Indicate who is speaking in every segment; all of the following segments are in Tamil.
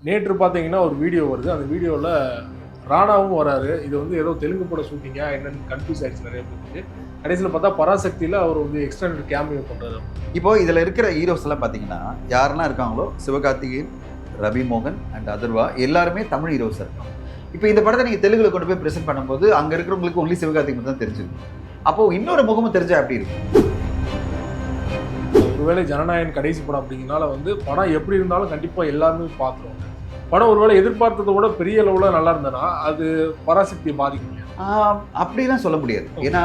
Speaker 1: நேற்று பார்த்தீங்கன்னா ஒரு வீடியோ வருது. அந்த வீடியோவில் ராணாவும் வராரு. இது வந்து ஏதோ தெலுங்கு பட ஷூட்டிங்கா என்னன்னு கன்ஃபியூஸ் ஆயிடுச்சு நிறைய பேருக்கு. கடைசியில் பார்த்தா பராசக்தியில் அவர் வந்து எக்ஸ்டெண்டட் கேமியோ பண்ணுறாரு.
Speaker 2: இப்போ இதில் இருக்கிற ஹீரோஸ் எல்லாம் பார்த்தீங்கன்னா யாரெல்லாம் இருக்காங்களோ சிவகார்த்திகேயன், ரவி மோகன் அண்ட் அதர்வா எல்லாருமே தமிழ் ஹீரோஸ் இருக்காங்க. இப்போ இந்த படத்தை நீங்கள் தெலுங்குல கொண்டு போய் ப்ரெசென்ட் பண்ணும்போது அங்கே இருக்கிறவங்களுக்கு ஒன்லி சிவகார்த்திகேயன் தான் தெரிஞ்சிருக்கும். அப்போது இன்னொரு முகமும் தெரிஞ்சா அப்படி இருக்கும்.
Speaker 1: ஒருவேளை ஜனநாயகன் கடைசி படம் அப்படிங்கிறனால வந்து படம் எப்படி இருந்தாலும் கண்டிப்பாக எல்லாருமே பார்த்துருவாங்க. படம் ஒருவேளை எதிர்பார்த்ததை விட பெரிய அளவில் நல்லா இருந்ததுன்னா அது பராசக்தியை பாதிக்கும்.
Speaker 2: அப்படிலாம் சொல்ல முடியாது. ஏன்னா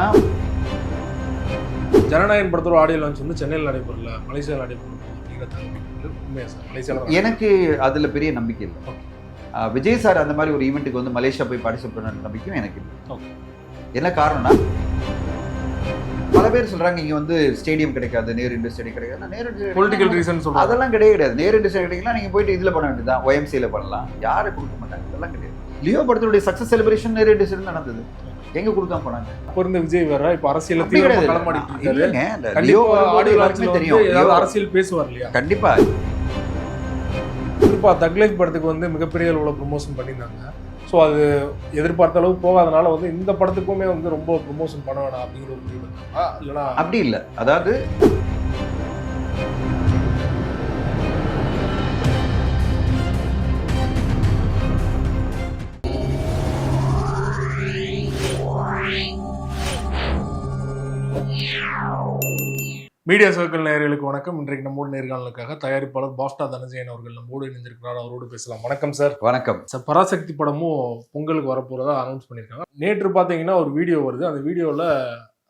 Speaker 1: ஜனநாயகன் படத்தோட ஆடியோ லான்ச் வந்து சென்னையில் நடைபெறல, மலேசியாவில் நடைபெறும் அப்படிங்கிற தகவல் உண்மையா சார்? மலேசியாவில்
Speaker 2: எனக்கு அதில் பெரிய நம்பிக்கை இல்லை. விஜய் சார் அந்த மாதிரி ஒரு ஈவெண்ட்டுக்கு வந்து மலேசியா போய் பார்ட்டிசிபேட் பண்ண நம்பிக்கையும் எனக்கு இல்லை. என்ன காரணம்னா பல பேர் சொல்றாங்க இங்க வந்து ஸ்டேடியம் கிடைக்காது, நேரு இண்டஸ்ட்ரி ஸ்டேடியம் கிடைக்காது. நேரு
Speaker 1: பொலிட்டிக்கல் ரீசன் சொல்றாங்க.
Speaker 2: அதெல்லாம் கிடையாது. நேரு இண்டஸ்ட்ரி கிடைக்கலாம், நீங்க போயிட்டு இதுல பண்ண வேண்டியதுதான், OMCல பண்ணலாம். யாரும் கொடுக்க மாட்டாங்க. அதெல்லாம் கிடையாது. லியோ படத்துடைய சக்சஸ் செலிப்ரேஷன் நேரு இண்டஸ்ட்ரி நடந்தது. எங்க கொடுக்காம போனாங்க?
Speaker 1: அப்போ இருந்த விஜய் வேற இப்ப அரசியல் தீவிரமா களமாடிட்டு இருக்காரு.
Speaker 2: லியோ ஆடியோ எல்லாருக்குமே தெரியும்.
Speaker 1: ஏதாவது அரசியல் பேசுவார் இல்லையா?
Speaker 2: கண்டிப்பா.
Speaker 1: குறிப்பா தக்லைஃப் படத்துக்கு வந்து மிகப்பெரிய அளவுல ப்ரொமோஷன் பண்ணியிருந்தாங்க. ஸோ அது எதிர்பார்த்த அளவுக்கு போகாதனால வந்து இந்த படத்துக்குமே வந்து ரொம்ப ப்ரொமோஷன் பண்ண வேணாம் அப்படிங்கிற ஒரு முடிவு எடுத்தாங்க. இல்லைன்னா
Speaker 2: அப்படி இல்லை. அதாவது
Speaker 1: மீடியா சர்க்கிள் நேயர்களுக்கு வணக்கம். இன்றைக்கு நம்மோடு நேர்காணலுக்காக தயாரிப்பாளர் பாஸ்டா தனஞ்சயன் அவர்கள் நம்மோடு இணைந்திருக்கிறார். அவரோடு பேசலாம். வணக்கம் சார்.
Speaker 2: வணக்கம்
Speaker 1: சார். பராசக்தி படமும் பொங்கலுக்கு வரப்போறதா அனௌன்ஸ் பண்ணியிருக்காங்க. நேற்று பார்த்தீங்கன்னா ஒரு வீடியோ வருது. அந்த வீடியோவில்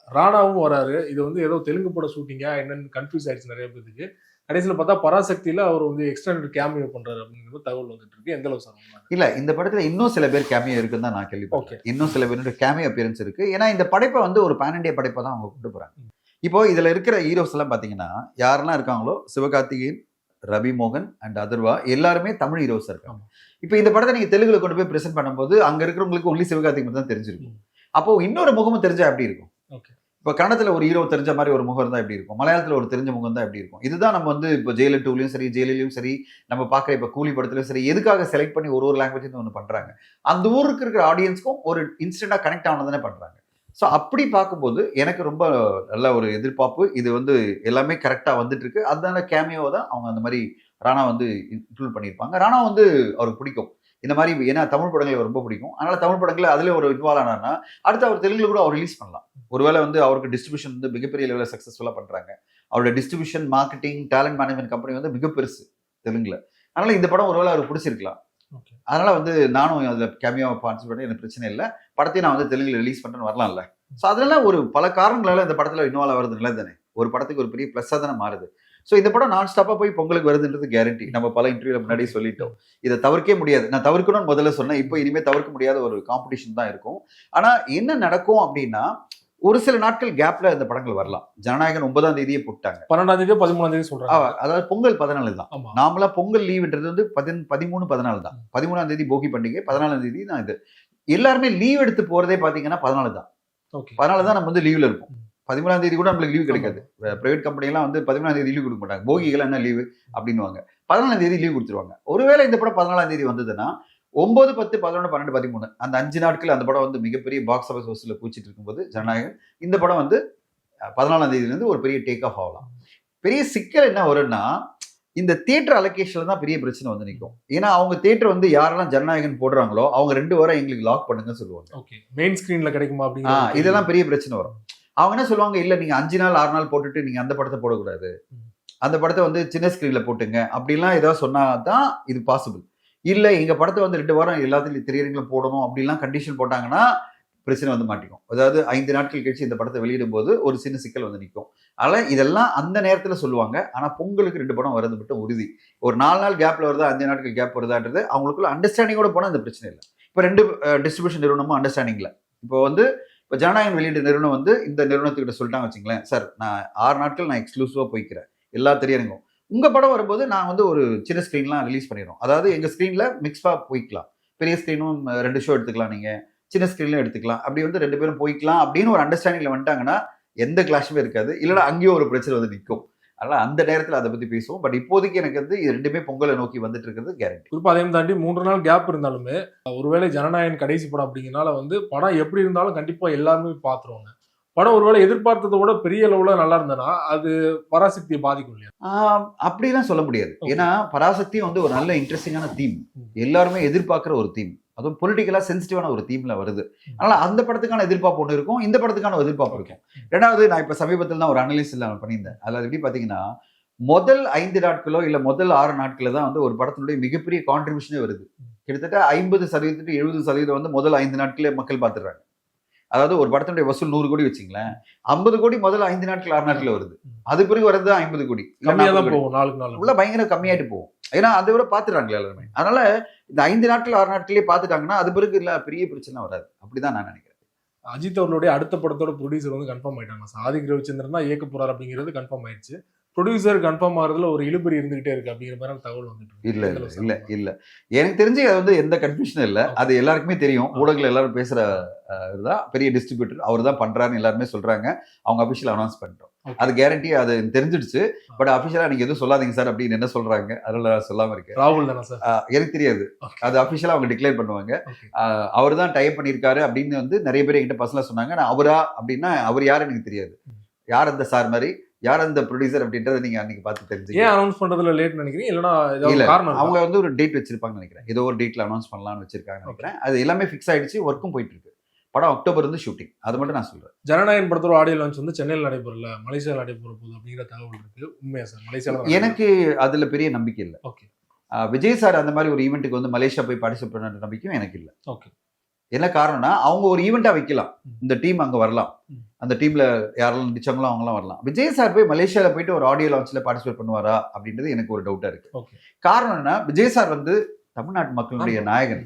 Speaker 1: ராணாவும் வராரு. இது வந்து ஏதோ தெலுங்கு பட ஷூட்டிங்கா என்னன்னு கன்ஃபியூஸ் ஆயிடுச்சு நிறைய பேருக்கு. கடைசியில் பார்த்தா பராசக்தியில் அவர் வந்து எக்ஸ்டெண்டட் கேமியோ பண்றாரு அப்படிங்கிற தகவல் வந்துட்டு இருக்கு. எந்த அளவு சார்?
Speaker 2: இல்ல, இந்த படத்துல இன்னும் சில பேர் கேமியோ இருக்குன்னு தான் நான் கேள்விப்பட்டேன். இன்னும் சில பேருடைய கேமியோ அப்பியரன்ஸ் இருக்கு. ஏன்னா இந்த படைப்பை வந்து ஒரு பேன் இண்டியா படைப்பை தான் அவங்க கொண்டு போறாங்க. இப்போ இதுல இருக்கிற ஹீரோஸ் எல்லாம் பாத்தீங்கன்னா யாரெல்லாம் இருக்காங்களோ சிவகார்த்திகேயன், ரவி மோகன் அண்ட் அதர்வா எல்லாருமே தமிழ் ஹீரோஸ் இருக்காங்க. இப்போ இந்த படத்தை நீங்க தெலுங்குல கொண்டு போய் ப்ரெசென்ட் பண்ணும்போது அங்க இருக்கிறவங்களுக்கு ஒன்லி சிவகார்த்திகேயன் தான் தெரிஞ்சிருக்கும். அப்போ இன்னொரு முகமும் தெரிஞ்சா எப்படி இருக்கும்? இப்போ கன்னடத்துல ஒரு ஹீரோ தெரிஞ்ச மாதிரி ஒரு முகம் இருந்தா எப்படி இருக்கும்? மலையாளத்துல ஒரு தெரிஞ்ச முகம் தான் எப்படி இருக்கும்? இதுதான் நம்ம வந்து இப்போ ஜெயிலர் 2லயும் சரி, ஜெயிலையும் சரி, நம்ம பார்க்குற இப்போ கூலி படத்துலையும் சரி, எதுக்காக செலக்ட் பண்ணி ஒரு லாங்குவேஜ் ஒன்று பண்றாங்க? அந்த ஊருக்கு இருக்கிற ஆடியன்ஸ்க்கும் ஒரு இன்ஸ்டன்டா கனெக்ட் ஆனதானே பண்றாங்க. ஸோ அப்படி பார்க்கும்போது எனக்கு ரொம்ப நல்ல ஒரு எதிர்பார்ப்பு. இது வந்து எல்லாமே கரெக்டாக வந்துட்டு இருக்கு. அதனால கேமியோவை தான் அவங்க அந்த மாதிரி ராணா வந்து இன்க்ளூட் பண்ணியிருப்பாங்க. ராணா வந்து அவருக்கு பிடிக்கும் இந்த மாதிரி, ஏன்னா தமிழ் படங்களை ரொம்ப பிடிக்கும். அதனால தமிழ் படங்களை அதில் ஒரு இன்வால்வ் ஆனார்னா அடுத்து அவர் தெலுங்குல கூட அவர் ரிலீஸ் பண்ணலாம். ஒருவேளை வந்து அவருக்கு டிஸ்ட்ரிபியூஷன் வந்து மிகப்பெரிய லெவலில் சக்ஸஸ்ஃபுல்லாக பண்ணுறாங்க. அவரோட distribution, marketing, talent management company வந்து மிக பெருசு தெலுங்குல. அதனால இந்த படம் ஒருவேளை அவருக்கு பிடிச்சிருக்கலாம். அதனால வந்து நானும் அதில் கேமியாவை பார்ட்டிசிபேட் பண்ண எனக்கு பிரச்சனை இல்லை. படத்தையும் நான் வந்து தெலுங்குல ரிலீஸ் பண்ணுறேன்னு வரலாம்ல. ஸோ அதெல்லாம் ஒரு பல காரணங்களால இந்த படத்தில் இன்வால்வ் ஆகிறது நல்லது தானே. ஒரு படத்துக்கு ஒரு பெரிய ப்ளஸ்ஸாக தானே மாறுது. ஸோ இந்த படம் நான் ஸ்டாப்பாக போய் பொங்கலுக்கு வருதுன்றது கேரண்டி. நம்ம பல இன்டர்வியூல முன்னாடியே சொல்லிட்டோம். இதை தவிர்க்கவே முடியாது. நான் தவிர்க்கணும்னு முதல்ல சொன்னேன். இப்போ இனிமேல் தவிர்க்க முடியாத ஒரு காம்படிஷன் தான் இருக்கும். ஆனால் என்ன நடக்கும் அப்படின்னா ஒரு சில நாட்கள் கேப்ல இந்த படங்கள் வரலாம். ஜனநாயகன் 9ஆம் தேதியே போட்டாங்க,
Speaker 1: 12ஆம் தேதி 13ஆம் தேதி சொல்றாங்க.
Speaker 2: அதாவது பொங்கல் 14 தான். நாமளா பொங்கல் லீவ்ன்றது வந்து 13, 14 தான். 13ஆம் தேதி போகி பண்டிகை, 14ஆம் தேதி தான் இது. எல்லாருமே லீவ் எடுத்து போறதே பாத்தீங்கன்னா 14 தான். 14 தான் நம்ம வந்து லீவ்ல இருப்போம். 13ஆம் தேதி கூட நம்மளுக்கு லீவ் கிடைக்காது. பிரைவேட் கம்பெனி எல்லாம் வந்து 13ஆம் தேதி லீவ் கொடுக்க மாட்டாங்க. போகிகள் என்ன லீவு அப்படின்னுவாங்க. 14ஆம் தேதி லீவ் கொடுத்துருவாங்க. ஒருவேளை இந்த படம் 14ஆம் தேதி வந்ததுன்னா 9, 10, 11, 12, 13 அந்த 5 நாட்கள் அந்த படம் வந்து மிகப்பெரிய பாக்ஸ் ஆஃபீஸ் வசூல கூச்சிட்டு இருக்கும்போது ஜனநாயகன் இந்த படம் வந்து 14ஆம் தேதியிலிருந்து ஒரு பெரிய டேக் ஆஃப் ஆகலாம். பெரிய சிக்கல் என்ன வரும்னா இந்த தியேட்டர் அலோகேஷன்ல தான் பெரிய பிரச்சனை வந்து நிற்கும். ஏன்னா அவங்க தியேட்டர் வந்து யாரெல்லாம் ஜனநாயகன் போடுறாங்களோ அவங்க 2 வாரம் எங்களுக்கு லாக் பண்ணுங்கன்னு சொல்லுவாங்க.
Speaker 1: மெயின் ஸ்கிரீன்ல கிடைக்குமா அப்படின்னா
Speaker 2: இதெல்லாம் பெரிய பிரச்சனை வரும். அவங்க என்ன சொல்லுவாங்க, இல்ல நீங்க 5 நாள் 6 நாள் போட்டுட்டு நீங்க அந்த படத்தை போடக்கூடாது, அந்த படத்தை வந்து சின்ன ஸ்கிரீன்ல போட்டுங்க அப்படிலாம் ஏதாவது சொன்னாதான் இது பாசிபிள். இல்ல எங்க படத்தை வந்து 2 வாரம் எல்லாத்துலயும் திரையரங்கிலும் போடணும் அப்படிலாம் கண்டிஷன் போட்டாங்கன்னா பிரச்சனை வந்து மாட்டிக்கும். அதாவது 5 நாட்கள் கழிச்சு இந்த படத்தை வெளியிடும் போது ஒரு சின்ன சிக்கல் வந்து நிற்கும். அதனால இதெல்லாம் அந்த நேரத்துல சொல்லுவாங்க. ஆனா பொங்கலுக்கு 2 படம் வரது மட்டும் உறுதி. ஒரு 4 நாள் கேப்ல வருதா, 5 நாட்கள் கேப் வருதான்றது அவங்களுக்குள்ள அண்டர்ஸ்டாண்டிங்கோட போனா அந்த பிரச்சனை இல்லை. இப்போ 2 டிஸ்ட்ரிபியூஷன் நிறுவனமும் அண்டர்ஸ்டாண்டிங்ல இப்போ ஜனநாயகன் வெளியீட்டு நிறுவனம் வந்து இந்த நிறுவனத்துக்கிட்ட சொல்லிட்டாங்க வச்சுங்களேன், சார் நான் 6 நாட்கள் நான் எக்ஸ்க்ளூசிவா போய்க்கிறேன் எல்லா திரையரங்கும். உங்க படம் வரும்போது நான் வந்து ஒரு சின்ன ஸ்கிரீன்லாம் ரிலீஸ் பண்ணிடுறோம். அதாவது எங்க ஸ்கிரீன்ல மிக்ஸ்டா போய்க்கலாம். பெரிய ஸ்கிரீனும் 2 ஷோ எடுத்துக்கலாம், நீங்க சின்ன ஸ்கிரீன்ல எடுத்துக்கலாம். அப்படி வந்து 2 பேரும் போய்க்கலாம் அப்படின்னு ஒரு அண்டர்ஸ்டாண்டிங்ல வந்துட்டாங்கன்னா எந்த கிளாஷுமே இருக்காது. இல்லைன்னா அங்கேயும் ஒரு பிரச்சனை வந்து நிற்கும். அதனால அந்த நேரத்துல அதை பத்தி பேசுவோம். பட் இப்போதைக்கு எனக்கு வந்து இது ரெண்டுமே பொங்கலை நோக்கி வந்துட்டு இருக்கிறது கேரண்டி.
Speaker 1: குறிப்பா அதையும் தாண்டி 3 நாள் கேப் இருந்தாலுமே ஒருவேளை ஜனநாயகன் கடைசி படம் அப்படிங்கறனால வந்து படம் எப்படி இருந்தாலும் கண்டிப்பா எல்லாருமே பாத்துருவாங்க. படம் ஒருவேளை எதிர்பார்த்ததை விட பெரிய அளவுல நல்லா இருந்ததுன்னா அது பராசக்தியை பாதிக்கும் இல்லையா?
Speaker 2: அப்படிலாம் சொல்ல முடியாது. ஏன்னா பராசக்தியும் வந்து ஒரு நல்ல இன்ட்ரெஸ்டிங்கான தீம், எல்லாருமே எதிர்பார்க்கிற ஒரு தீம், அதுவும் பொலிட்டிக்கலா சென்சிட்டிவான ஒரு தீம்ல வருது. அதனால அந்த படத்துக்கான எதிர்பார்ப்பு ஒன்று இருக்கும், இந்த படத்துக்கான எதிர்பார்ப்பு இருக்கும். ரெண்டாவது, நான் இப்ப சமீபத்தில் தான் ஒரு அனலிசிஸ் பண்ணியிருந்தேன். அதில் எப்படி பாத்தீங்கன்னா முதல் 5 நாட்களோ இல்ல முதல் 6 நாட்களோ தான் வந்து ஒரு படத்தினுடைய மிகப்பெரிய கான்ட்ரிபியூஷனே வருது. கிட்டத்தட்ட 50% 70% வந்து முதல் 5 நாட்களே மக்கள் பார்த்துடுறாங்க. அதாவது ஒரு படத்தினுடைய வசூல் 100 கோடி வச்சுங்களேன், 50 கோடி முதல் 5 நாட்கள் 6 நாட்கள் வருது. அது பிறகு வரது 50 கோடி உள்ள பயங்கர கம்மியாயிட்டு போகும். ஏன்னா அதை விட பாத்துறாங்களே எல்லாருமே. அதனால இந்த 5 நாட்கள் 6 நாட்களே பாத்துட்டாங்கன்னா அது பிறகு இல்ல பெரிய பிரச்சனை வராது. அப்படிதான் நான் நினைக்கிறேன்.
Speaker 1: அஜித் அவர்களுடைய அடுத்த படத்தோட ப்ரொடியூசர் வந்து கன்ஃபார்ம் ஆயிட்டாங்க. ஆதிக் ரவிச்சந்திரன் தான் இயக்க போறாரு அப்படிங்கிறது கன்ஃபார்ம் ஆயிடுச்சு. ப்ரொடியூசர் கன்ஃபார்ம் ஆகுறதுல ஒரு இழுபறி இருந்துகிட்டே இருக்கு அப்படிங்கிற மாதிரி தகவல் வந்துட்டு
Speaker 2: இல்ல எனக்கு தெரிஞ்சு அது வந்து எந்த கன்ஃபியூஷனும் இல்ல. அது எல்லாருக்குமே தெரியும். ஊடகங்கள் எல்லாரும் பேசுற இதுதான் பெரிய டிஸ்ட்ரிபியூட்டர் அவர் தான் பண்றாருன்னு எல்லாருமே சொல்றாங்க. அவங்க அபிஷியல் அனௌன்ஸ் பண்ணிட்டோம். அது கேரண்டி அது தெரிஞ்சிடுச்சு. பட் அபிஷியலா நீங்க எதுவும் சொல்லாதீங்க சார் அப்படின்னு என்ன சொல்றாங்க, அதனால சொல்லாம இருக்கேன்.
Speaker 1: ராகுல் தானே சார்?
Speaker 2: எனக்கு தெரியாது. அது அபிஷியலா அவங்க டிக்ளேர் பண்ணுவாங்க. அவர் தான் டைப் பண்ணியிருக்காரு அப்படின்னு வந்து நிறைய பேர் என்கிட்ட பர்சனலா சொன்னாங்க. நான் அவரா அப்படின்னா அவர் யாரு எனக்கு தெரியாது. யார் அந்த சார் மாதிரி, யார் அந்த ப்ரொடியூசர் அப்படின்றத நீங்க அன்னைக்கு பார்த்து தெரிஞ்சுங்க.
Speaker 1: ஏன் அனௌன்ஸ் பண்றதுல லேட் நினைக்கிறீங்க? இல்ல காரணம்
Speaker 2: அவங்க வந்து ஒரு டேட் வச்சிருப்பாங்கன்னு நினைக்கிறேன். ஏதோ ஒரு டேட்ல அனௌன்ஸ் பண்ணலாம்னு வச்சிருக்காங்க நினைக்கிறேன். அது எல்லாமே ஃபிக்ஸ் ஆயிடுச்சு, ஒர்க்கும் போயிட்டு இருக்கு. படம் அக்டோபர் இருந்து ஷூட்டிங், அது மட்டும் நான் சொல்றேன்.
Speaker 1: ஜனநாயகன் படத்தோட ஆடியோ லான்ச் வந்து சென்னையில் நடைபெறல, மலேசியாவில் நடைபெற போகுது அப்படிங்கிற தகவல் இருக்கு. உண்மையா சார்? மலேசியாவில்
Speaker 2: எனக்கு அதுல பெரிய நம்பிக்கை இல்லை.
Speaker 1: ஓகே.
Speaker 2: விஜய் சார் அந்த மாதிரி ஒரு ஈவெண்ட்டுக்கு வந்து மலேசியா போய் பார்ட்டிசிபேட் பண்ண நம்பிக்கையும் எனக்கு இல்லை.
Speaker 1: ஓகே.
Speaker 2: என்ன காரணம்னா அவங்க ஒரு ஈவெண்ட்டா வைக்கலாம், இந்த டீம் அங்க வரலாம், அந்த டீம்ல யாரெல்லாம் நடிச்சாங்களோ அவங்களாம் வரலாம். விஜய் சார் போய் மலேசியாவில் போயிட்டு ஒரு ஆடியோ லான்ச்ல பார்ட்டிசிபேட் பண்ணுவாரா அப்படின்றது எனக்கு ஒரு டவுட்டா இருக்கு. காரணம் என்ன, விஜய் சார் வந்து தமிழ்நாட்டு மக்களுடைய நாயகன்,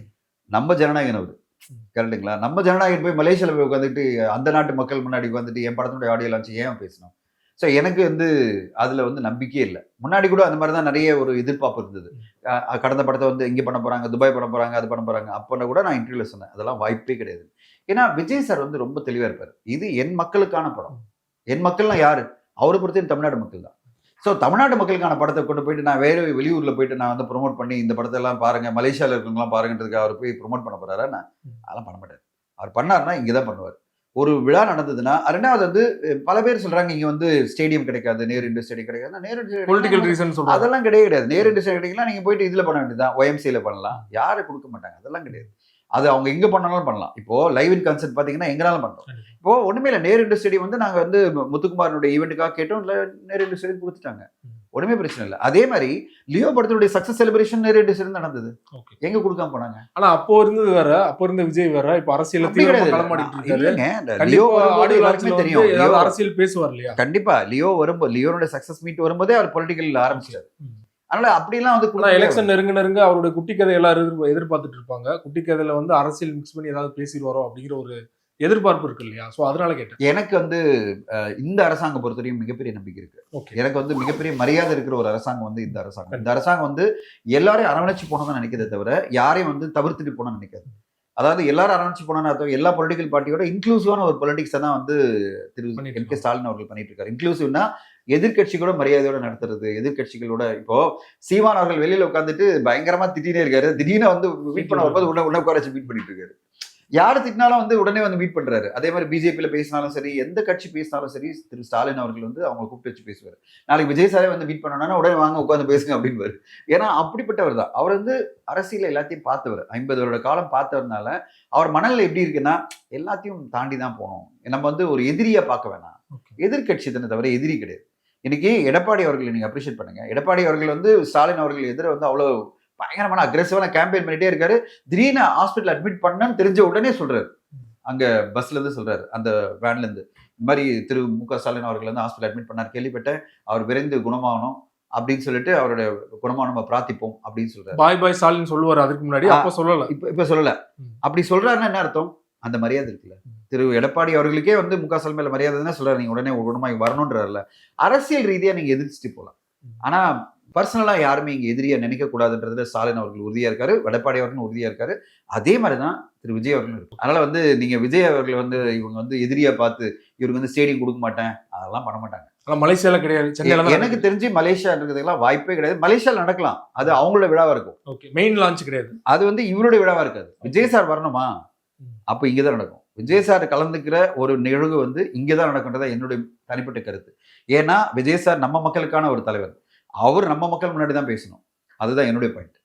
Speaker 2: நம்ம ஜனநாயகன் அவரு, கரெக்டுங்களா? நம்ம ஜனநாயகன் போய் மலேசியாவில் போய் உட்காந்துட்டு அந்த நாட்டு மக்கள் முன்னாடி உட்காந்துட்டு என் படத்தினுடைய ஆடியோ லான்ச் ஏன் பேசணும்? ஸோ எனக்கு வந்து அதுல வந்து நம்பிக்கையே இல்லை. முன்னாடி கூட அந்த மாதிரி தான் நிறைய ஒரு எதிர்பார்ப்பு இருந்தது. கடந்த படத்தை வந்து இங்கே பண்ண போறாங்க, துபாய் பண்ண போறாங்க, அது பண்ண போறாங்க. அப்போ கூட நான் இன்டர்வியூல சொன்னேன் அதெல்லாம் வாய்ப்பே கிடையாது. ஏன்னா விஜய் சார் வந்து ரொம்ப தெளிவா இருப்பார். இது என் மக்களுக்கான படம். என் மக்கள்லாம் யாரு? அவரை பொறுத்து தமிழ்நாடு மக்கள் தான். ஸோ தமிழ்நாட்டு மக்களுக்கான படத்தை கொண்டு போயிட்டு நான் வேற வெளியூர்ல போயிட்டு நான் வந்து ப்ரொமோட் பண்ணி இந்த படத்தை எல்லாம் பாருங்க, மலேசியாவில் இருக்கவங்களாம் பாருங்கன்றதுக்கு அவர் போய் ப்ரொமோட் பண்ண போறாரா? நான் அதெல்லாம் பண்ண மாட்டார். அவர் பண்ணாருன்னா இங்கதான் பண்ணுவார். ஒரு விழா நடந்ததுன்னா, ரெண்டாவது வந்து பல பேர் சொல்றாங்க இங்க வந்து ஸ்டேடியம் கிடைக்காது, நேரு இண்டோர் ஸ்டேடியம் கிடைக்காது. நேரு அதெல்லாம் கிடையாது. நேரு இண்டோர் ஸ்டேடியம் கிடைக்கலாம், நீங்க போயிட்டு இதுல பண்ண வேண்டியதுதான், OMCல பண்ணலாம். யாரும் கொடுக்க மாட்டாங்க, அதெல்லாம் கிடையாது. அது அவங்க எங்க பண்ணாலும் பண்ணலாம். இப்போ லைவ் இன் கான்சர்ட் பாத்தீங்கன்னா எங்கனாலும் பண்றோம். இப்போ ஒண்ணுமே இல்லை, நேரு இண்டோர் ஸ்டேடியம் வந்து நாங்க வந்து முத்துக்குமாரனுடைய ஈவெண்ட்டுக்காக கேட்டோம், இல்ல நேரு இண்டோர் ஸ்டேடியம் கொடுத்துட்டாங்க, ஒண்ணுமே பிரச்சனை இல்லை. அதே மாதிரி லியோ படத்தினுடைய success celebration Nehru indoor stadium நடந்தது, எங்க கொடுக்காம போனாங்க.
Speaker 1: ஆனா அப்போ இருந்தது வேற, அப்போ இருந்த விஜய் வேற, இப்ப அரசியல் தெரியும், அரசியல் பேசுவார் இல்லையா?
Speaker 2: கண்டிப்பா லியோ வரும்போது, லியோனுடைய சக்சஸ் மீட் வரும்போதே அவர் பொலிட்டிக்கல் ஆரம்பிச்சாரு. அதனால அப்படிலாம் வந்து
Speaker 1: எலெக்ஷன் நெருங்க அவருடைய குட்டி கதை எல்லாரும் எதிர்பார்த்துட்டு இருப்பாங்க. குட்டி கதையில வந்து அரசியல் மிக்ஸ் பண்ணி ஏதாவது பேசிடுவாரோ அப்படிங்கிற ஒரு எதிர்பார்ப்பு இருக்கு இல்லையா? சோ அதனால கேட்டேன்.
Speaker 2: எனக்கு வந்து இந்த அரசாங்கம் பொறுத்தவரையும் மிகப்பெரிய நம்பிக்கை இருக்கு. எனக்கு வந்து மிகப்பெரிய மரியாதை இருக்கிற ஒரு அரசாங்கம் வந்து இந்த அரசாங்கம். இந்த அரசாங்கம் வந்து எல்லாரையும் அரவணைச்சு போனதான் நினைக்கிறதே தவிர யாரையும் வந்து தவிர்த்துட்டு போன நினைக்காது. அதாவது எல்லாரும் அரவணைச்சு போனா எல்லா பொலிட்டிக்கல் பார்ட்டியோட இன்க்ளூசிவான ஒரு பொலிட்டிக்ஸை தான் வந்து திரு M.K. ஸ்டாலின் அவர்கள் பண்ணிட்டு இருக்காரு. இன்க்ளூசிவ்னா எதிர்கட்சிகளோட மரியாதையோட நடத்துறது, எதிர்கட்சிகளோட. இப்போ சீமான் அவர்கள் வெளியில உட்காந்துட்டு பயங்கரமா திட்டினே இருக்காரு, திடீர்னு வந்து மீட் பண்ண வரும்போது உடனே உட்கார வச்சு மீட் பண்ணிட்டு இருக்காரு. யாரு திட்டினாலும் வந்து உடனே வந்து மீட் பண்றாரு. அதே மாதிரி பிஜேபியில பேசினாலும் சரி, எந்த கட்சி பேசினாலும் சரி, திரு ஸ்டாலின் அவர்கள் வந்து அவங்க கூப்பிட்டு வச்சு பேசுவார். நாளைக்கு விஜய் சாரே வந்து மீட் பண்ணோம்னா உடனே வாங்க உட்காந்து பேசுங்க அப்படின்பாரு. ஏன்னா அப்படிப்பட்டவர் தான் அவர். வந்து அரசியல எல்லாத்தையும் பார்த்தவர், 50 வருட காலம் பார்த்தவர்னால அவர் மனநிலை எப்படி இருக்குன்னா எல்லாத்தையும் தாண்டி தான் போகணும். நம்ம வந்து ஒரு எதிரியா பார்க்க வேணாம், எதிர்கட்சி தானே தவிர எதிரி கிடையாது. இன்னைக்கு எடப்பாடி அவர்களை நீங்க அப்ரிஷியேட் பண்ணுங்க. எடப்பாடி அவர்கள் வந்து ஸ்டாலின் அவர்கள் எதிர வந்து அவ்வளவு பயங்கரமான அக்ரெசிவான கேம்பெயின் பண்ணிட்டே இருக்காரு. திடீர்னு ஹாஸ்பிட்டல் அட்மிட் பண்ணன்னு தெரிஞ்ச உடனே சொல்றாரு, அங்க பஸ்ல இருந்து சொல்றாரு, அந்த வேன்ல இருந்து, இந்த மாதிரி திரு M.K. ஸ்டாலின் அவர்கள் வந்து ஹாஸ்பிட்டல் அட்மிட் பண்ணார், கேள்விப்பட்டேன், அவர் விரைந்து குணமாகணும் அப்படின்னு சொல்லிட்டு அவருடைய குணமா நம்ம பிரார்த்திப்போம் அப்படின்னு சொல்றாரு.
Speaker 1: பாய் ஸ்டாலின் சொல்லுவாரு, அதுக்கு முன்னாடி அப்ப சொல்லல,
Speaker 2: இப்ப சொல்லல. அப்படி சொல்றாருன்னா என்ன அர்த்தம்? அந்த மரியாதை இருக்குல்ல. திரு எடப்பாடி அவர்களுக்கே வந்து M.K. ஸ்டாலின் மேல மரியாதை தான் சொல்றாரு, நீங்க உடனே குணமாகி வரணும்ன்றாருல. அரசியல் ரீதியா நீங்க எதிர்த்துட்டு போலாம், ஆனா பர்சனலா யாருமே இங்க எதிரியா நினைக்க கூடாதுன்றதுல ஸ்டாலின் அவர்கள் உறுதியா இருக்காரு, எடப்பாடி அவர்களும் உறுதியா இருக்காரு. அதே மாதிரிதான் திரு விஜய் அவர்களும் இருக்கு. அதனால வந்து நீங்க விஜய் அவர்கள் வந்து இவங்க வந்து எதிரியா பார்த்து இவருக்கு வந்து ஸ்டேடியம் கொடுக்க மாட்டேன் அதெல்லாம் பண்ண மாட்டாங்க.
Speaker 1: மலேசியால கிடையாது, சென்னையில
Speaker 2: எனக்கு தெரிஞ்சு மலேசியான்றதுக்கெல்லாம் வாய்ப்பே கிடையாது. மலேசியால நடக்கலாம், அது அவங்களோட விழாவா இருக்கும்.
Speaker 1: ஓகே, மெயின் லான்ச் கிடையாது,
Speaker 2: அது வந்து இவருடைய விழாவா இருக்காது. விஜய் சார் வரணுமா, அப்ப இங்கதான் நடக்கும். விஜய் சார் கலந்துக்கிற ஒரு நிகழ்வு வந்து இங்கதான் நடக்கும்ன்றதா என்னுடைய தனிப்பட்ட கருத்து. ஏன்னா விஜய் சார் நம்ம மக்களுக்கான ஒரு தலைவர். அவர் நம்ம மக்கள் முன்னாடி தான் பேசணும், அதுதான் என்னுடைய பாயிண்ட்.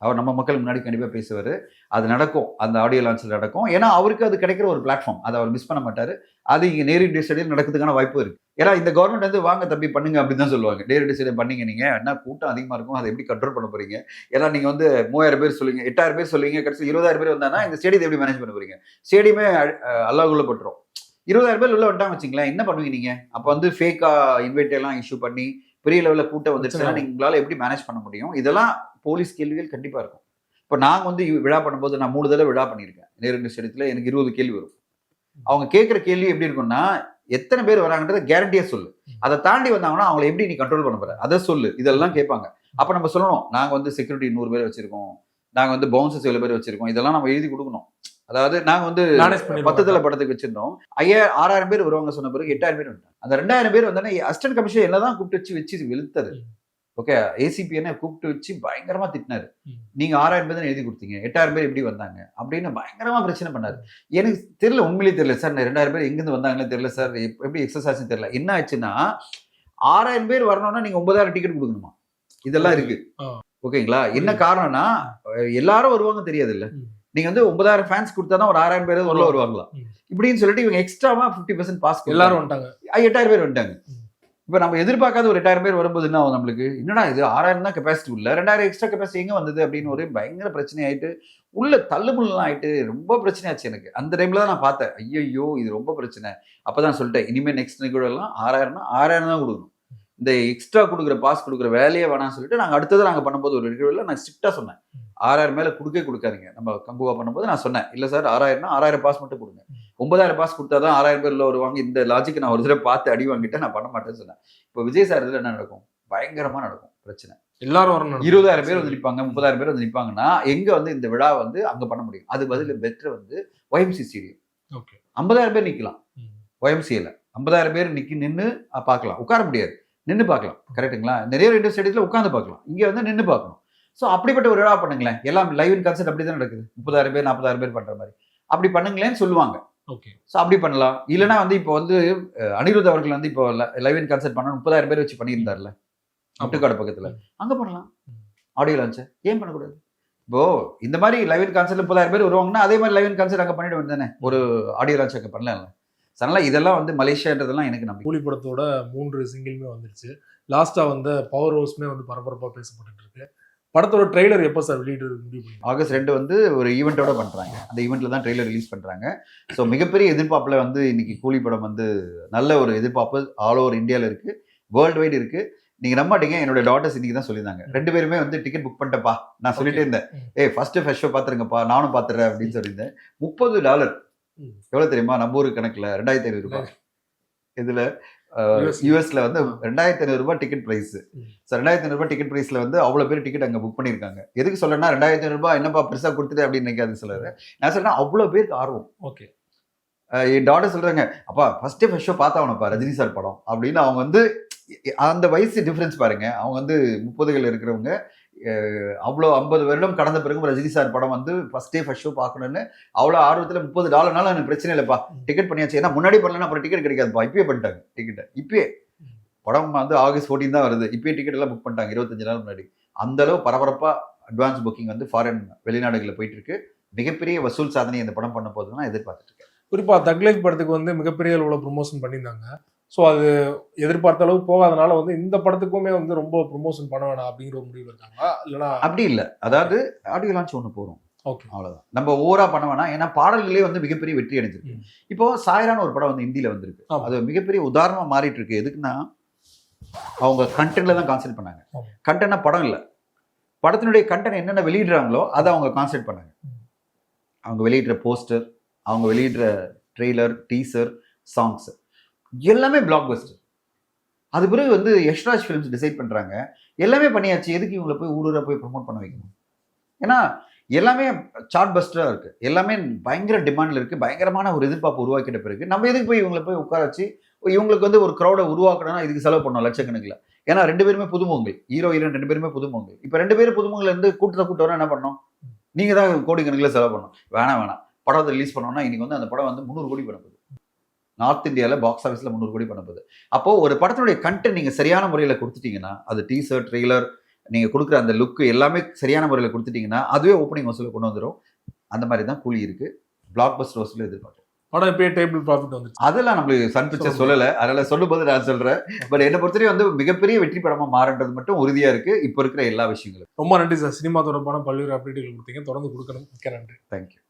Speaker 2: அவர் நம்ம மக்கள் முன்னாடி கண்டிப்பா பேசுவாரு, அது நடக்கும், அந்த ஆடியோ லான்ச்சில் நடக்கும். ஏன்னா அவருக்கு அது கிடைக்கிற ஒரு பிளாட்ஃபார்ம், அதை அவர் மிஸ் பண்ண மாட்டாரு. அது இங்க நேரடி ஸ்டேடியம் நடக்கிறதுக்கான வாய்ப்பு இருக்கு. ஏன்னா இந்த கவர்மெண்ட் வந்து வாங்க தம்பி பண்ணுங்க அப்படின்னு தான் சொல்லுவாங்க. நேரடி ஸ்டேடியம் பண்ணீங்க, நீங்க என்ன கூட்டம் அதிகமா இருக்கும், அதை எப்படி கண்ட்ரோல் பண்ண போறீங்க? ஏன்னா நீங்க வந்து 3000 பேர் சொல்லுவீங்க, 8000 பேர் சொல்லுவீங்க, கடைசி 20000 பேர் வந்தானா இந்த ஸ்டேடியத்தை எப்படி மேனேஜ் பண்ண போறீங்க? ஸ்டேடியமே அல்லாஹ்குள்ள பட்டுரும். 20000 பேர் உள்ள வந்துட்டாங்க வச்சுங்களேன், என்ன பண்ணுவீங்க நீங்க? அப்ப வந்து ஃபேக்கா இன்வைட் எல்லாம் இஷ்யூ பண்ணி பெரிய லெவலில் கூட்டம் வந்துச்சுன்னா உங்களால எப்படி மேனேஜ் பண்ண முடியும்? இதெல்லாம் போலீஸ் கேள்விகள் கண்டிப்பா இருக்கும். இப்போ நாங்கள் வந்து விழா பண்ணும்போது நான் 3 தடவை விழா பண்ணியிருக்கேன். நேரு ஸ்டேடியத்தில் எனக்கு 20 கேள்வி வரும். அவங்க கேட்குற கேள்வி எப்படி இருக்கும்னா, எத்தனை பேர் வராங்கன்றத கேரண்டியா சொல்லு, அதை தாண்டி வந்தாங்கன்னா அவங்களை எப்படி நீ கண்ட்ரோல் பண்ண போற, அதை சொல்லு, இதெல்லாம் கேட்பாங்க. அப்ப நம்ம சொல்லணும், நாங்க வந்து செக்யூரிட்டி 100 பேர் வச்சிருக்கோம், நாங்க வந்து பவுன்சர்ஸ் 7 பேர் வச்சிருக்கோம், இதெல்லாம் நம்ம எழுதி கொடுக்கணும். அதாவது நாங்க வந்து 10 தலை படத்துக்கு வச்சிருந்தோம், 6000 பேர் வருவாங்க சொன்ன பிறகு 8000 பேர் வந்துட்டாங்க. அந்த 2000 பேர் வந்தோன்னா அசிஸ்டன்ட் கமிஷனர் என்னதான் கூப்பிட்டு வச்சு வெளுத்தாரு. ஓகே, ஏசிபி என்ன கூப்பிட்டு வச்சு பயங்கரமா திட்டினாரு. நீங்க 6000 பேர் தான் எழுதி கொடுத்தீங்க, 8000 பேர் எப்படி வந்தாங்க அப்படின்னு பயங்கரமா பிரச்சனை பண்ணாரு. எனக்கு தெரியல, உண்மையிலேயே தெரியல சார், 2000 பேர் எங்கிருந்து வந்தாங்கன்னு தெரியல சார், எப்படி எக்ஸஸ் ஆச்சுன்னு தெரியல. என்ன ஆச்சுன்னா 6000 பேர் வரணும்னா நீங்க 9000 டிக்கெட் கொடுக்கணுமா, இதெல்லாம் இருக்கு. ஓகேங்களா, என்ன காரணம்னா எல்லாரும் வருவாங்க தெரியாது இல்ல, நீங்க வந்து 9000 ஃபேன்ஸ் கொடுத்தாதான் ஒரு 6000 பேர் உள்ள வருவாங்களா இப்படின்னு சொல்லிட்டு இவங்க எக்ஸ்ட்ராவா 50% பாஸ் எல்லாரும் வந்துட்டாங்க, 8000 பேர் வந்துட்டாங்க. இப்ப நம்ம எதிர்பார்க்காத ஒரு 8000 பேர் வரும்போது என்ன ஆகும் நம்மளுக்கு, என்னடா இது 6000 தான் கெப்பாசிட்டி உள்ள 2000 எக்ஸ்ட்ரா கெப்பாசிட்டி எங்க வந்தது அப்படின்னு ஒரு பயங்கர பிரச்சனை ஆயிட்டு உள்ள தள்ளுமுள்ளலாம் ஆயிட்டு ரொம்ப பிரச்சனை ஆச்சு எனக்கு. அந்த டைம்ல தான் நான் பார்த்தேன், ஐயோ இது ரொம்ப பிரச்சனை. அப்பதான் சொல்லிட்டேன், இனிமே நெக்ஸ்ட் நிகழ்வுலாம் 6000 தான் கொடுக்கணும், இந்த எக்ஸ்ட்ரா கொடுக்குற பாஸ் கொடுக்குற வேலையே வேணாம்னு சொல்லிட்டு நாங்கள் அடுத்தது நாங்கள் பண்ணும்போது ஒரு நிகழ்வில் நான் ஸ்ட்ரிக்டாக சொன்னேன், 6000 மேலே கொடுக்காதீங்க. நம்ம கம்புவா பண்ணும்போது நான் சொன்னேன், இல்லை சார் 6000 பாஸ் மட்டும் கொடுங்க, 9000 பாஸ் கொடுத்தா தான் 6000 பேர் உள்ள வருவாங்க. இந்த லாஜிக் நான் ஒரு தடவை பார்த்து அடி வாங்கிட்டேன், நான் பண்ண மாட்டேன்னு சொன்னேன். இப்போ விஜய் சார் இதில் என்ன நடக்கும், பயங்கரமா நடக்கும் பிரச்சனை. எல்லாரும் வரணும், 20000 பேர் வந்து நிற்பாங்க, 30000 பேர் வந்து நிற்பாங்கன்னா எங்க வந்து இந்த விழா வந்து அங்க பண்ண முடியும்? அது பதில் பெட்டர் வந்து ஒய்எம்சி ஸ்டேடியம். 50000 பேர் நிற்கலாம் ஒய்எம்சியில், 50000 பேர் நின்று பார்க்கலாம், உட்கார முடியாது, நின்று பார்க்கலாம். கரெக்டுங்களா? நிறைய ரெண்டு ஸ்டேடியத்தில் உட்காந்து பார்க்கலாம், இங்கே வந்து நின்று பார்க்கணும். ஸோ அப்படிப்பட்ட ஒரு விழா பண்ணுங்களேன், எல்லாம் லைவ் இன் கான்செப்ட் அப்படி தான் நடக்குது, 30000 பேர் 40000 பேர் பண்ற மாதிரி அப்படி பண்ணுங்களேன்னு சொல்லுவாங்க. ஓகே, ஸோ அப்படி பண்ணலாம். இல்லைன்னா வந்து இப்போ வந்து அனிருத் அவர்கள் வந்து இப்போ லைவ் இன் கான்செப்ட் பண்ண 30000 பேர் வச்சு பண்ணியிருந்தார்ல முட்டுக்காடு பக்கத்துல, அங்க பண்ணலாம் ஆடியோ லான்ச்சை, ஏன் பண்ணக்கூடாது? இப்போ இந்த மாதிரி லைவ் இன் கான்செப்ட் 30000 பேர் வருவாங்கன்னா அதே மாதிரி லைவ் இன் கான்செப்ட் அங்கே பண்ணிட வேண்டியதானே, ஒரு ஆடியோ லான்ச் அங்கே பண்ணலாம்ல. அதனால இதெல்லாம் வந்து மலேசியான்றதெல்லாம் எனக்கு நம்பி. கூலி படத்தோட 3 சிங்கிளுமே வந்துருச்சு. லாஸ்டா வந்து பவர் ஹவுஸ்மே வந்து பரபரப்பா பேசப்பட்டு இருக்கு. படத்தோட ட்ரெய்லர் எப்போ சார் வெளியிட்டு முடிவு? ஆகஸ்ட் 2 வந்து ஒரு ஈவெண்ட்டோட பண்றாங்க, அந்த ஈவெண்ட்ல தான் ட்ரெய்லர் ரிலீஸ் பண்றாங்க. ஸோ மிகப்பெரிய எதிர்பார்ப்புல வந்து இன்னைக்கு கூலி படம் வந்து நல்ல ஒரு எதிர்பார்ப்பு ஆல் ஓவர் இந்தியாவில் இருக்கு, வேர்ல்டு வைடு இருக்கு. நீங்க நம்ப மாட்டீங்க, என்னோட டாட்டர்ஸ் இன்னைக்கு தான் சொல்லியிருந்தாங்க, 2 பேருமே வந்து டிக்கெட் புக் பண்ணிட்டப்பா. நான் சொல்லிட்டே இருந்தேன், ஃபர்ஸ்ட் ஷோ பாத்துருங்கப்பா, நானும் பாத்துறேன் அப்படின்னு சொல்லியிருந்தேன். $30 எவ்வளவு தெரியுமா? நம்ம ஊருக்கு கணக்குல 2500 ரூபாய். இதுல யூஎஸ்ல வந்து 2500 ரூபாய் டிக்கெட் பிரைஸ். 2500 ரூபாய் டிக்கெட் பிரைஸ்ல வந்து அவ்வளவு பேர் டிக்கெட் அங்க புக் பண்ணிருக்காங்க. எதுக்கு சொல்றேன்னா 2500 ரூபாய் என்னப்பா பெருசா கொடுத்துட்டு அப்படின்னு நினைக்காது சொல்றாரு. நான் சொல்றேன் அவ்வளவு பேருக்கு ஆர்வம். ஓகே, என் டாட்டர் சொல்றாங்க, அப்பா ஃபர்ஸ்ட் ஷோ பார்த்தா உனப்பா ரஜினி சார் படம் அப்படின்னு. அவங்க வந்து அந்த வயசு டிஃபரன்ஸ் பாருங்க, அவங்க வந்து 30கள் இருக்கிறவங்க, அவ்வளோ 50 வருடம் கடந்த பிறகு ரஜினி சார் படம் வந்து ஃபர்ஸ்ட் ஷோ பார்க்கணும்னு அவ்வளோ ஆர்வத்தில் $30 எனக்கு பிரச்சனை இல்லைப்பா, டிக்கெட் பண்ணியாச்சு. ஏன்னா முன்னாடி பண்ணலன்னா அப்புறம் டிக்கெட் கிடைக்காதுப்பா, இப்பயே பண்ணிட்டாங்க டிக்கெட்டை. இப்பயே படம் வந்து ஆகஸ்ட் 14 தான் வருது, இப்பயே டிக்கெட் எல்லாம் புக் பண்ணிட்டாங்க 25 நாள் முன்னாடி. அந்த அளவு பரபரப்பா அட்வான்ஸ் புக்கிங் வந்து ஃபாரின் வெளிநாடுகளில் போயிட்டு இருக்கு. மிகப்பெரிய வசூல் சாதனை இந்த படம் பண்ண போதுன்னா எதிர்பார்த்துட்டு இருக்கேன். குறிப்பா தக்லைஃப் படத்துக்கு வந்து மிகப்பெரிய அளவில் ப்ரொமோஷன் பண்ணியிருந்தாங்க. ஸோ அது எதிர்பார்த்த அளவு போகாதனால வந்து இந்த படத்துக்குமே வந்து ரொம்ப ப்ரொமோஷன் பண்ண வேணாம் அப்படிங்கிற ஒரு முடிவு இருக்காங்களா? இல்லைனா அப்படி இல்லை, அதாவது ஆடியோ லான்ச் ஒன்று போகிறோம், ஓகே அவ்வளோதான், நம்ம ஓவரா பண்ண வேணாம். ஏன்னா பாடல்களே வந்து மிகப்பெரிய வெற்றி அடைஞ்சிருக்கு. இப்போ சாயரான ஒரு படம் வந்து இந்தியில வந்திருக்கு, அது மிகப்பெரிய உதாரணமா மாறிட்டு இருக்கு. எதுக்குன்னா அவங்க கண்டென்ட்ல தான் கான்சென்ட்ரேட் பண்ணாங்க. கண்டென்ட்னா படம் இல்லை, படத்தினுடைய கண்டென்ட் என்னென்ன வெளியிடுறாங்களோ அதை அவங்க கான்சென்ட்ரேட் பண்ணாங்க. அவங்க வெளியிடுற போஸ்டர், அவங்க வெளியிடுற ட்ரெய்லர், டீசர், சாங்ஸ் எல்லாமே பிளாக் பஸ்டர். அது பிறகு வந்து யஷ்ராஜ் ஃபிலிம்ஸ் டிசைட் பண்றாங்க, எல்லாமே பண்ணியாச்சு, எதுக்கு இவங்களை போய் ஊரூரா போய் ப்ரொமோட் பண்ண வைக்கணும்? ஏன்னா எல்லாமே சார்ட் பஸ்டரா இருக்கு, எல்லாமே பயங்கர டிமாண்ட்ல இருக்கு, பயங்கரமான ஒரு எதிர்பார்ப்பு உருவாக்கிட்ட பிறகு நம்ம எதுக்கு போய் இவங்களை போய் உட்கார வச்சு இவங்களுக்கு வந்து ஒரு க்ரௌடை உருவாக்கணும்னா இதுக்கு செலவு பண்ணோம் லட்சக்கணக்கில். ஏன்னா 2 பேருமே புதுமுகங்கள், ஹீரோ ஹீரோயின் 2 பேருமே புதுமுகங்கள். இப்போ 2 பேரும் புதுமுகங்கள்ல இருந்து கூட்டு வர என்ன பண்ணோம்? நீங்க தான் கோடிக்கணக்கில் செலவு பண்ணணும். வேணாம் படத்தை ரிலீஸ் பண்ணோம்னா இன்னைக்கு வந்து அந்த படம் வந்து 300 கோடி பண்ண போகுது. நார்த் இந்தியாவில் பாக்ஸ் ஆஃபீஸில் 300 கோடி பண்ண போகுது. அப்போ ஒரு படத்தினுடைய கண்டென்ட் நீங்க சரியான முறையில் கொடுத்துட்டீங்கன்னா, அது டீசர் ட்ரெய்லர் நீங்க கொடுக்குற அந்த லுக் எல்லாமே சரியான முறையில் கொடுத்துட்டீங்கன்னா அதுவே ஓப்பனிங் வசூலை கொண்டு வந்துடும். அந்த மாதிரி தான் கூலி இருக்கு. பிளாக் பஸ்டர் வசூல் எதிர்பார்க்கும்.
Speaker 1: படம் இப்பயே டேபிள் ப்ராஃபிட் வந்துச்சு.
Speaker 2: அதெல்லாம் நம்மளுக்கு சன் பிக்சர் சொல்லலை, அதனால சொல்லும்போது நான் சொல்றேன். பட் என்னை பொறுத்தவரை வந்து மிகப்பெரிய வெற்றி படமா மாறுன்றது மட்டும் உறுதியா இருக்கு இப்போ இருக்கிற எல்லா விஷயங்களும்.
Speaker 1: ரொம்ப நன்றி சார். சினிமா தொடர்பான பல்வேறு அப்டேட்டுகள் கொடுத்தீங்க, தொடர்ந்து கொடுக்கணும். மிக்க நன்றி.
Speaker 2: தேங்க்யூ.